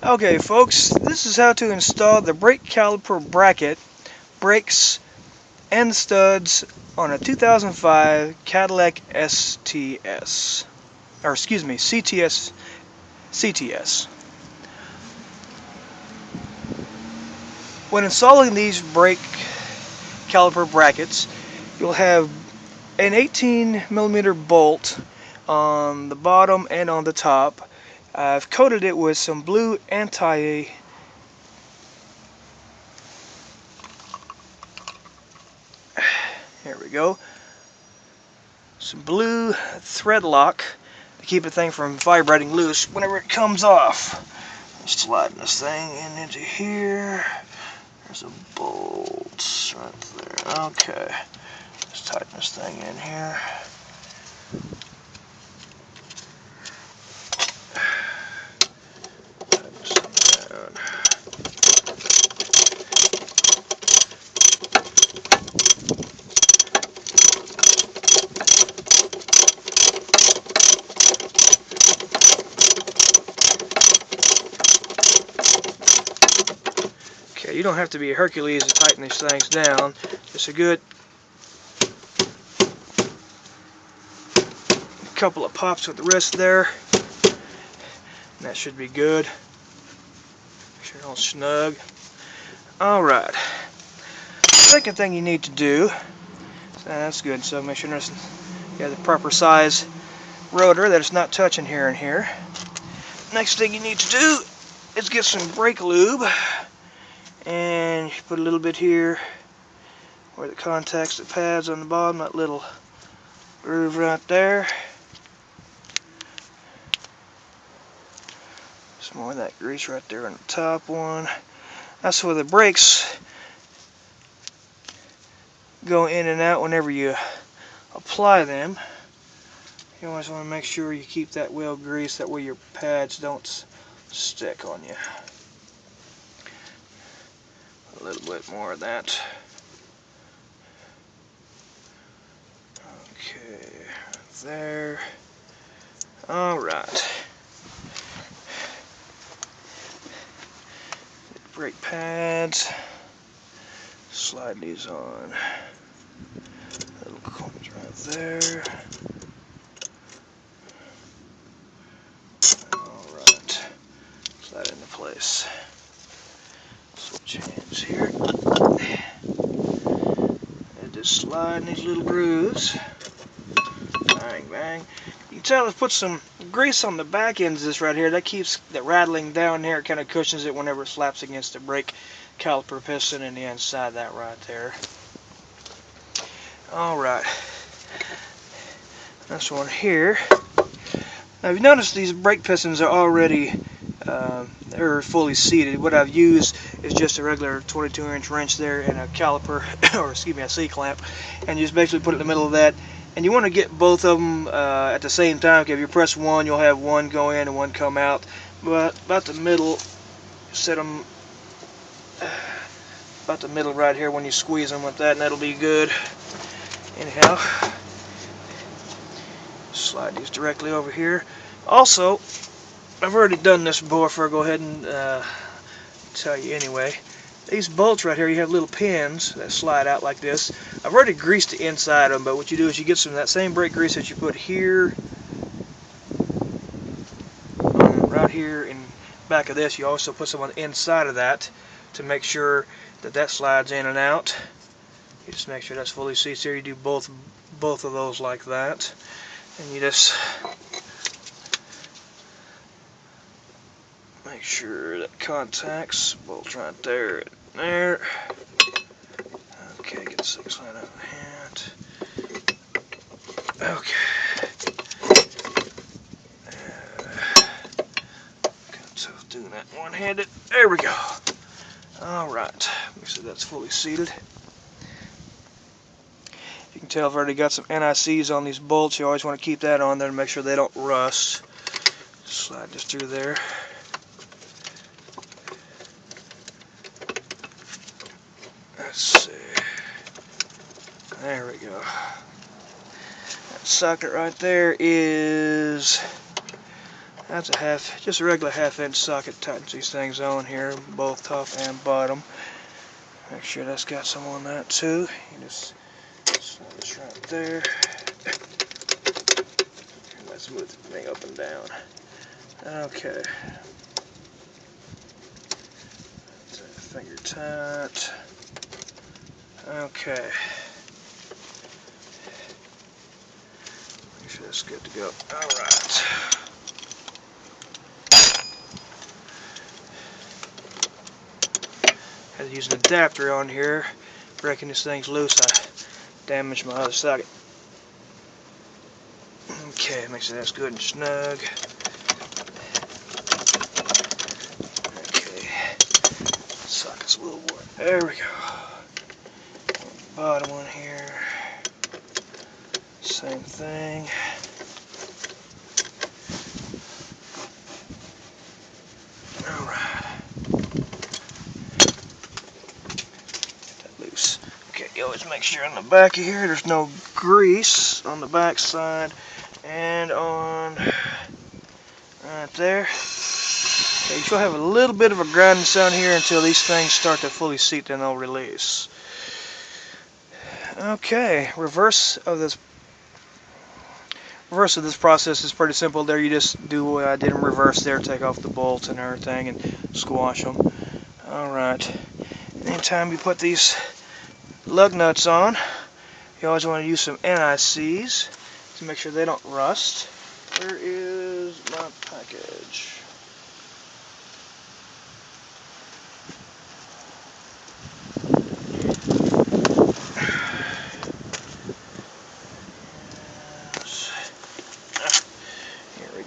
Okay folks, this is how to install the brake caliper bracket, brakes, and studs on a 2005 Cadillac STS, or excuse me, CTS. When installing these brake caliper brackets, you'll have an 18mm bolt on the bottom and on the top. I've coated it with some blue here we go, some blue thread lock to keep the thing from vibrating loose whenever it comes off. Just sliding this thing into here. There's a bolt right there. Okay, let's tighten this thing in here. Tighten this thing down. Okay, you don't have to be a Hercules to tighten these things down. Just a good couple of pops with the wrist there. And that should be good. Make sure it's all snug. Alright. Second thing you need to do, that's good, so make sure you have the proper size rotor that it's not touching here and here. Next thing you need to do is get some brake lube, and you put a little bit here where the contacts, the pads on the bottom, that little groove right there. Some more of that grease right there on the top one. That's where the brakes go in and out whenever you apply them. You always want to make sure you keep that well greased, that way your pads don't stick on you. A little bit more of that. Okay, there. Alright. Brake pads. Slide these on. Little corners right there. Alright. Slide into place. Switch hands here. And just slide in these little grooves. Bang, bang. You can tell I've put some grease on the back ends of this right here. That keeps the rattling down here. It kind of cushions it whenever it slaps against the brake caliper piston and the inside of that right there. Alright. This one here. Now if you notice, these brake pistons are already they're fully seated. What I've used is just a regular 22-inch wrench there and a caliper, or excuse me, a C-clamp, and you just basically put it in the middle of that. And you want to get both of them at the same time. If you press one, you'll have one go in and one come out. But about the middle, set them about the middle right here when you squeeze them with that, and that'll be good. Anyhow, slide these directly over here. Also, I've already done this before I go ahead and tell you anyway. These bolts right here, you have little pins that slide out like this. I've already greased the inside of them, but what you do is you get some of that same brake grease that you put here, right here in back of this. You also put some on the inside of that to make sure that that slides in and out. You just make sure that's fully seated. So you do both of those like that, and you just make sure that contacts bolts right there and there. Okay, get the 6 line out of the hand. Okay. Kind of tough doing that one-handed. There we go. Alright, make sure that's fully seated. You can tell I've already got some NICs on these bolts. You always want to keep that on there to make sure they don't rust. Just slide this through there. Let's see. There we go. That socket right there is That's just a regular 1/2 inch socket. Tightens these things on here, both top and bottom. Make sure that's got some on that too. You just slide this right there. Let's move the thing up and down. Okay. Finger tight. Okay. Make sure that's good to go. Alright. Had to use an adapter on here. Breaking this thing's loose, I damaged my other socket. Okay, make sure that's good and snug. Okay. Socket's a little worn. There we go. Bottom one here. Same thing. Alright. Get that loose. Okay, you always make sure on the back of here there's no grease on the back side and on right there. Okay, you'll have a little bit of a grinding sound here until these things start to fully seat, then they'll release. Okay, reverse of this process is pretty simple. There, you just do what I did in reverse there, take off the bolts and everything and squash them. Alright, anytime you put these lug nuts on, you always want to use some NICs to make sure they don't rust. Where is my package?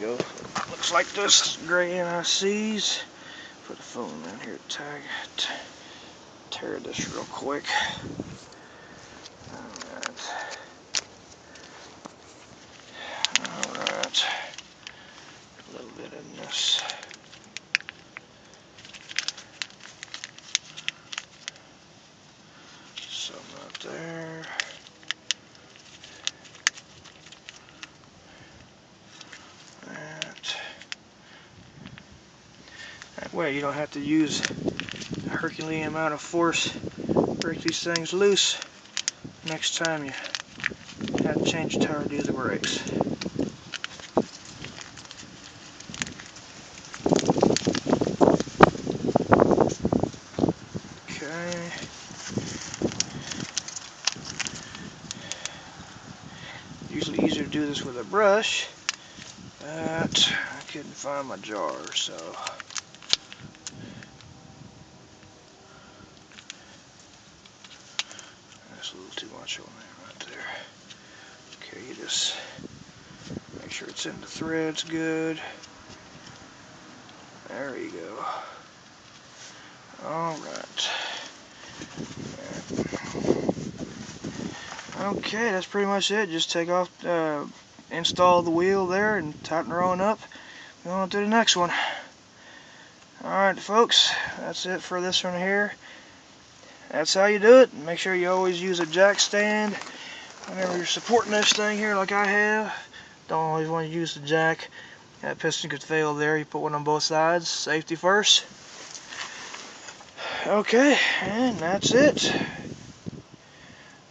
Go. Looks like this gray NICs. Put the phone in here to tear this real quick. Alright. A little bit in this. Some out there. That way you don't have to use a Herculean amount of force to break these things loose next time you have to change the tire to do the brakes. Okay. Usually easier to do this with a brush, but I couldn't find my jar, so that's a little too much on there right there. Okay, you just make sure it's in the threads good. There you go. Alright. Okay, that's pretty much it. Just take off, install the wheel there and tighten her on up. Go on to the next one. Alright folks, that's it for this one here. That's how you do it. Make sure you always use a jack stand whenever you're supporting this thing here like I have. Don't always want to use the jack. That piston could fail there. You put one on both sides. Safety first. Okay, and that's it.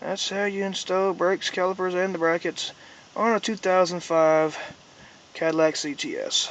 That's how you install brakes, calipers, and the brackets on a 2005 Cadillac CTS.